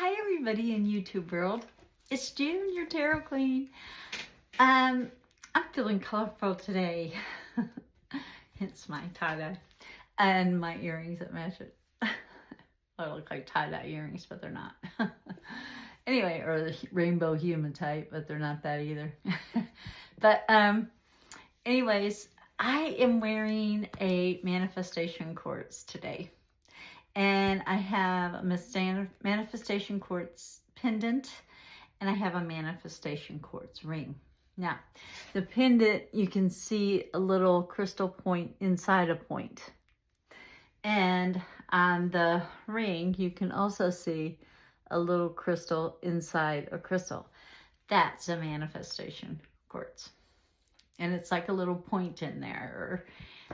Hi everybody in YouTube world. It's June, your tarot queen. I'm feeling colorful today. Hence my tie-dye and my earrings that match it. I look like tie-dye earrings, but they're not. Anyway, or the rainbow hematite, but they're not that either. But anyways, I am wearing a manifestation quartz today. And I have a manifestation quartz pendant, and I have a manifestation quartz ring. Now, the pendant, you can see a little crystal point inside a point. And on the ring, you can also see a little crystal inside a crystal. That's a manifestation quartz. And it's like a little point in there.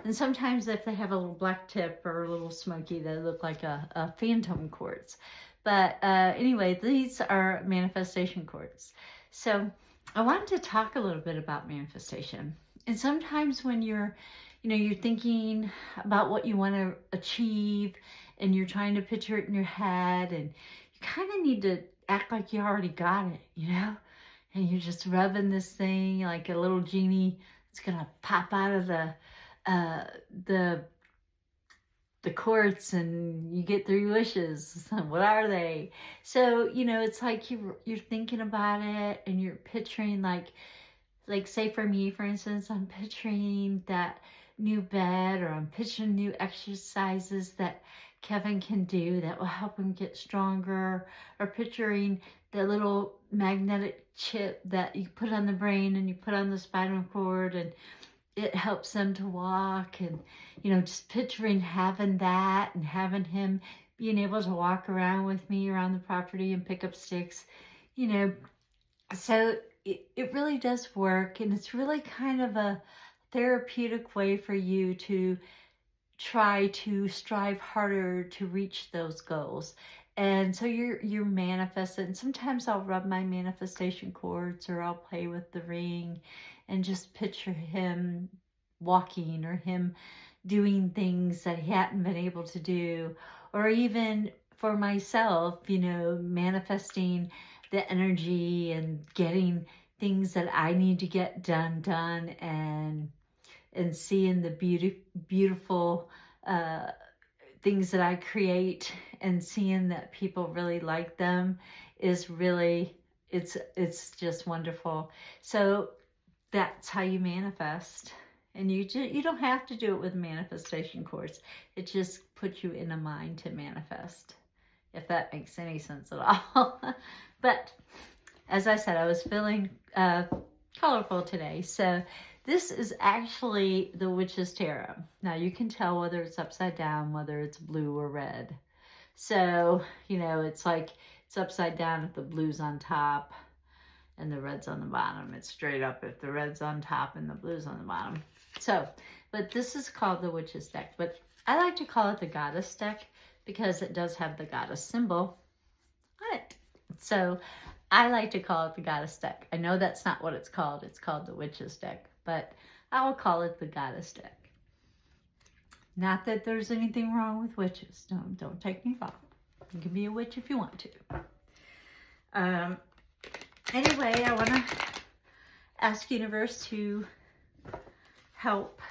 And sometimes if they have a little black tip or a little smoky, they look like a phantom quartz. But anyway, these are manifestation quartz. So I wanted to talk a little bit about manifestation. And sometimes when you're thinking about what you want to achieve and you're trying to picture it in your head, and you kind of need to act like you already got it, and you're just rubbing this thing like a little genie that's gonna pop out of the quartz, and you get 3 wishes. What are they? So it's like you're thinking about it, and you're picturing like say for me, for instance, I'm picturing that new bed, or I'm picturing new exercises that Kevin can do that will help him get stronger, or picturing the little magnetic chip that you put on the brain and you put on the spinal cord, and it helps them to walk. And just picturing having that, and having him being able to walk around with me around the property and pick up sticks, so it really does work. And it's really kind of a therapeutic way for you to try to strive harder to reach those goals. And so you're manifesting. Sometimes I'll rub my manifestation quartz, or I'll play with the ring and just picture him walking, or him doing things that he hadn't been able to do. Or even for myself, manifesting the energy and getting things that I need to get done, and seeing the beautiful things that I create, and seeing that people really like them is really, it's just wonderful. So that's how you manifest. And you don't have to do it with a manifestation course. It just puts you in a mind to manifest, if that makes any sense at all. But as I said, I was feeling colorful today. So this is actually the Witch's Tarot. Now you can tell whether it's upside down, whether it's blue or red. So, it's like it's upside down if the blue's on top and the red's on the bottom. It's straight up if the red's on top and the blue's on the bottom. So, but this is called the Witch's deck. But I like to call it the Goddess deck because it does have the goddess symbol on it. So I like to call it the Goddess deck. I know that's not what it's called. It's called the Witch's deck, but I will call it the Goddess deck. Not that there's anything wrong with witches. Don't take me wrong. You can be a witch if you want to. Anyway, I want to ask Universe to help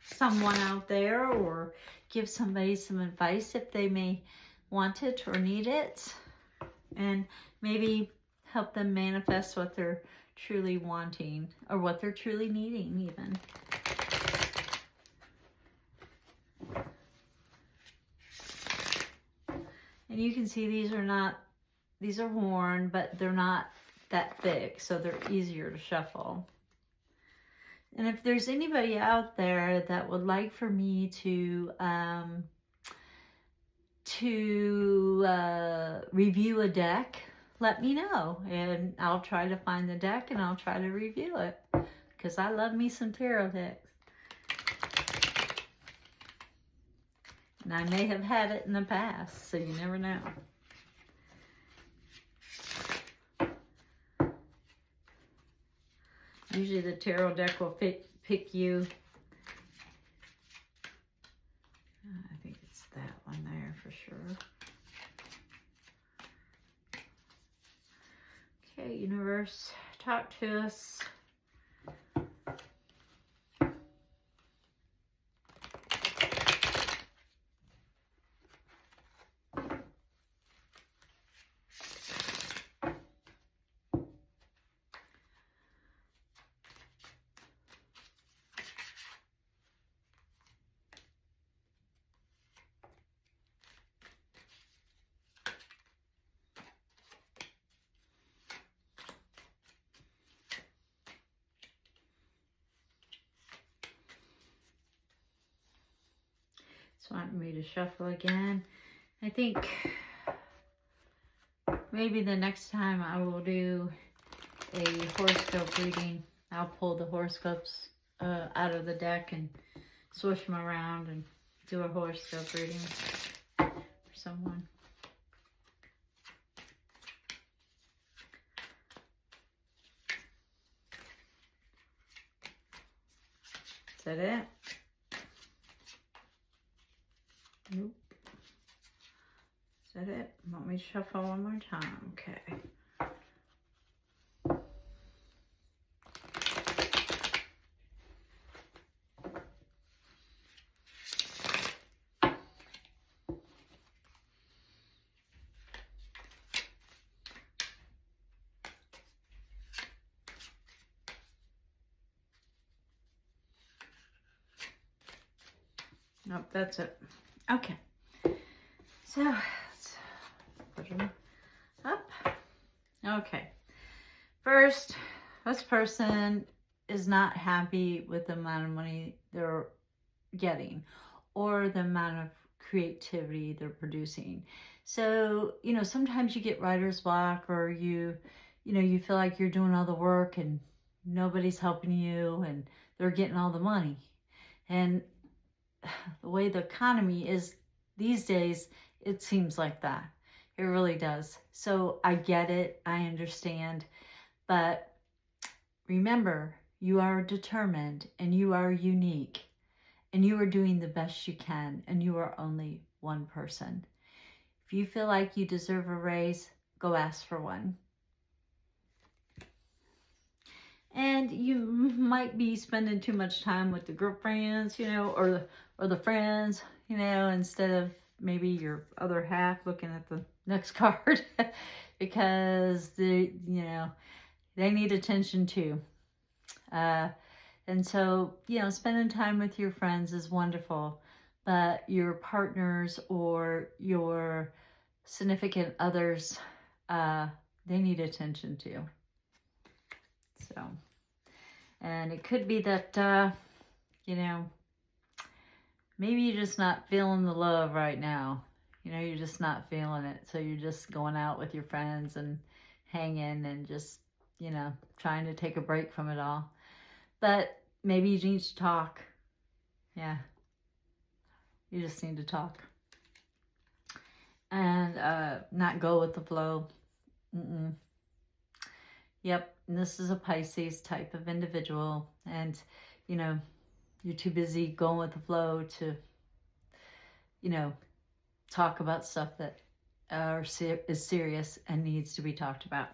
someone out there, or give somebody some advice if they may want it or need it, and maybe help them manifest what they're truly wanting, or what they're truly needing even. And you can see these are worn, but they're not that thick, so they're easier to shuffle. And if there's anybody out there that would like for me to review a deck, let me know, and I'll try to find the deck and I'll try to review it, because I love me some tarot decks. And I may have had it in the past, so you never know. Usually the tarot deck will pick you. I think it's that one there for sure. Okay, universe, talk to us. It's wanting me to shuffle again. I think maybe the next time I will do a horoscope reading. I'll pull the horoscopes out of the deck and swoosh them around and do a horoscope reading for someone. Is that it? Nope. Is that it? Want me to shuffle one more time? Okay. Nope, that's it. Okay. So, let's put them up. Okay. First, this person is not happy with the amount of money they're getting or the amount of creativity they're producing. So, sometimes you get writer's block, or you feel like you're doing all the work and nobody's helping you and they're getting all the money. And the way the economy is these days, it seems like that. It really does. So I get it. I understand. But remember, you are determined and you are unique and you are doing the best you can, and you are only one person. If you feel like you deserve a raise, go ask for one. And you might be spending too much time with the girlfriends, or the friends, instead of maybe your other half looking at the next card because they need attention too. And so, spending time with your friends is wonderful, but your partners or your significant others, they need attention too. So, and it could be that, maybe you're just not feeling the love right now. You're just not feeling it. So you're just going out with your friends and hanging and just, trying to take a break from it all. But maybe you need to talk. Yeah. You just need to talk. And not go with the flow. Yep. And this is a Pisces type of individual. And, you're too busy going with the flow to, talk about stuff that is serious and needs to be talked about.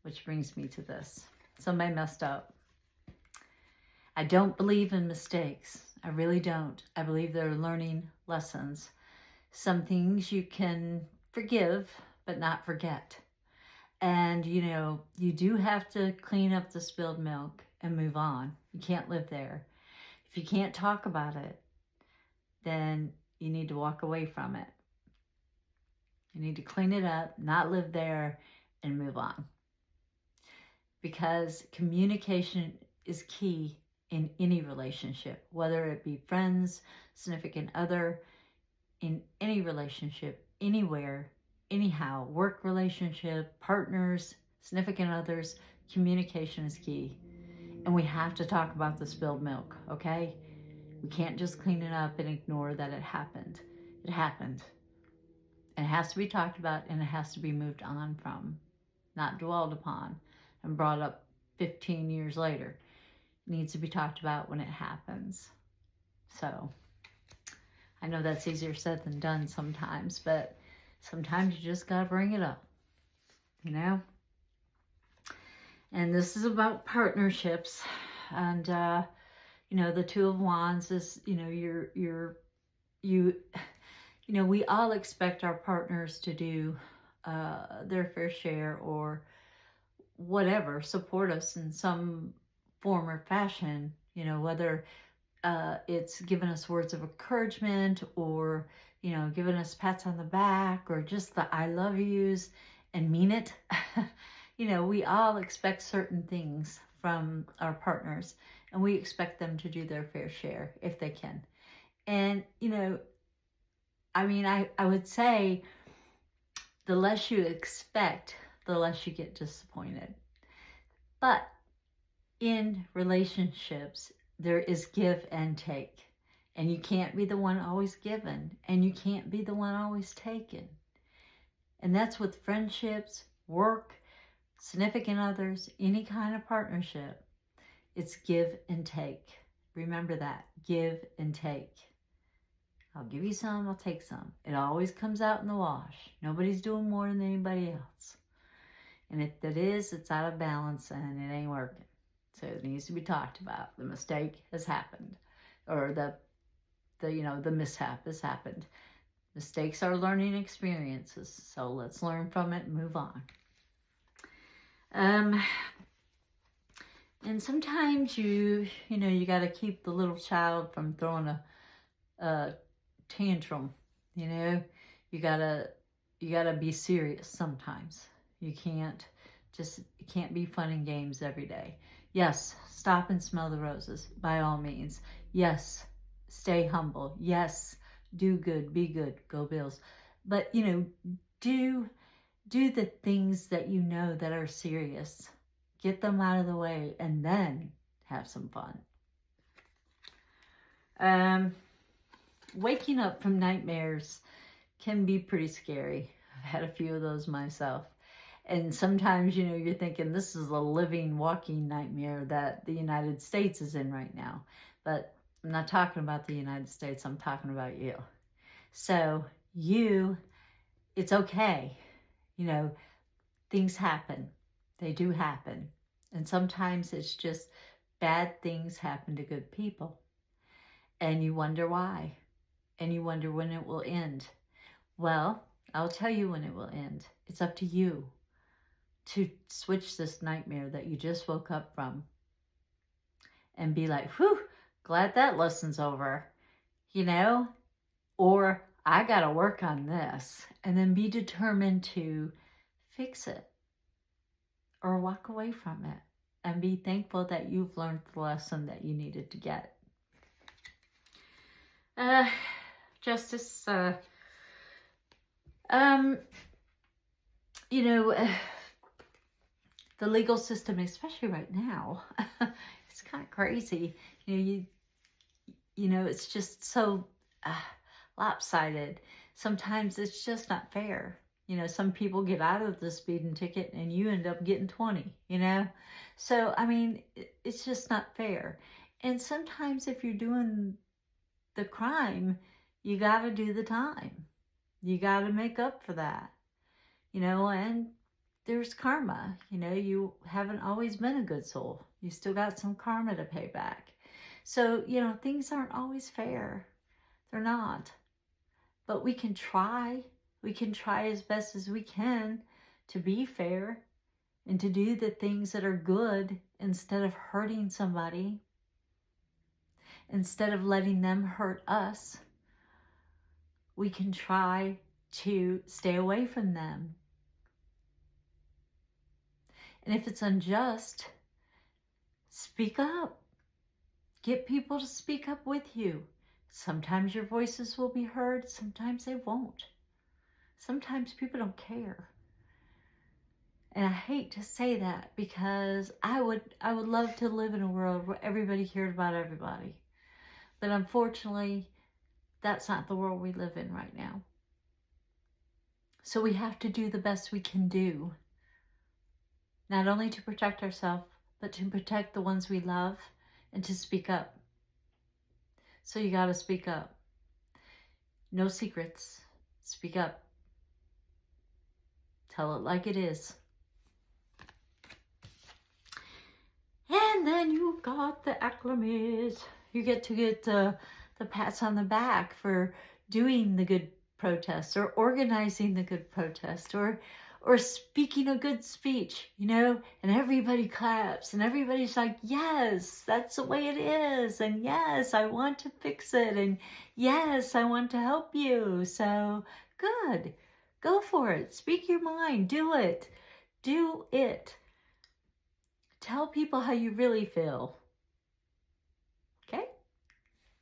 Which brings me to this. Somebody messed up. I don't believe in mistakes. I really don't. I believe they're learning lessons. Some things you can forgive, but not forget. And, you do have to clean up the spilled milk and move on. You can't live there. If you can't talk about it, then you need to walk away from it. You need to clean it up, not live there, and move on. Because communication is key in any relationship, whether it be friends, significant other, in any relationship, anywhere, anyhow, work relationship, partners, significant others, communication is key. And we have to talk about the spilled milk, okay? We can't just clean it up and ignore that it happened. It happened. It has to be talked about, and it has to be moved on from, not dwelled upon and brought up 15 years later. It needs to be talked about when it happens. So, I know that's easier said than done sometimes, but sometimes you just gotta bring it up, And this is about partnerships. And, you know, the Two of Wands is, you know, you know, we all expect our partners to do their fair share or whatever, support us in some form or fashion, you know, whether it's giving us words of encouragement or, you know, giving us pats on the back or just the I love yous and mean it. You know, we all expect certain things from our partners, and we expect them to do their fair share if they can. And, you know, I mean, I would say the less you expect, the less you get disappointed. But in relationships, there is give and take. And you can't be the one always given, and you can't be the one always taken. And that's with friendships, work, significant others, any kind of partnership. It's give and take. Remember that. Give and take. I'll give you some, I'll take some. It always comes out in the wash. Nobody's doing more than anybody else. And if that is, it's out of balance and it ain't working. So it needs to be talked about. The mistake has happened. Or the mishap has happened. Mistakes are learning experiences. So let's learn from it and move on. And sometimes you got to keep the little child from throwing a tantrum. You know, you gotta be serious sometimes. You can't be fun and games every day. Yes, stop and smell the roses by all means. Yes, stay humble. Yes, do good, be good, go Bills. But you know, do the things that you know that are serious. Get them out of the way and then have some fun. Waking up from nightmares can be pretty scary. I've had a few of those myself. And sometimes, you know, you're thinking this is a living, walking nightmare that the United States is in right now. But I'm not talking about the United States. I'm talking about you. So it's okay. You know, things happen. They do happen. And sometimes it's just bad things happen to good people. And you wonder why. And you wonder when it will end. Well, I'll tell you when it will end. It's up to you to switch this nightmare that you just woke up from and be like, whew, glad that lesson's over, you know? Or I got to work on this, and then be determined to fix it or walk away from it and be thankful that you've learned the lesson that you needed to get. Justice, you know, the legal system, especially right now, it's kind of crazy. You know, it's just so lopsided. Sometimes it's just not fair. You know, some people get out of the speeding ticket and you end up getting 20, you know? So, I mean, it's just not fair. And sometimes if you're doing the crime, you got to do the time. You got to make up for that, you know, and there's karma. You know, you haven't always been a good soul. You still got some karma to pay back. So, you know, things aren't always fair. They're not. But we can try. We can try as best as we can to be fair and to do the things that are good instead of hurting somebody, instead of letting them hurt us. We can try to stay away from them. And if it's unjust, speak up. Get people to speak up with you. Sometimes your voices will be heard, sometimes they won't. Sometimes people don't care. And I hate to say that because I would love to live in a world where everybody cared about everybody. But unfortunately, that's not the world we live in right now. So we have to do the best we can do. Not only to protect ourselves, but to protect the ones we love and to speak up. So you got to speak up. No secrets. Speak up. Tell it like it is. and you got the acclimates. You get to get the pats on the back for doing the good protest, or organizing the good protest, or speaking a good speech, you know, and everybody claps and everybody's like, yes, that's the way it is. And yes, I want to fix it. And yes, I want to help you. So good. Go for it. Speak your mind. Do it. Do it. Tell people how you really feel. Okay?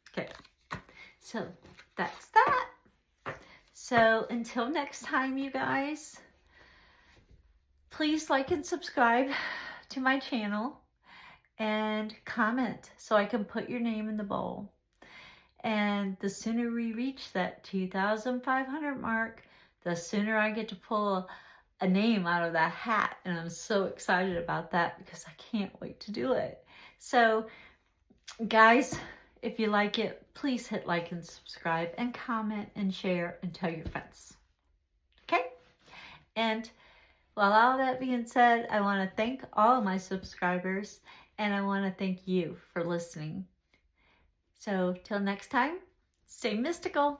Okay. So that's that. So until next time, you guys, please like and subscribe to my channel and comment so I can put your name in the bowl. And the sooner we reach that 2,500 mark, the sooner I get to pull a name out of that hat. And I'm so excited about that because I can't wait to do it. So guys, if you like it, please hit like and subscribe and comment and share and tell your friends. Okay? And while all that being said, I want to thank all my subscribers, and I want to thank you for listening. So till next time, stay mystical.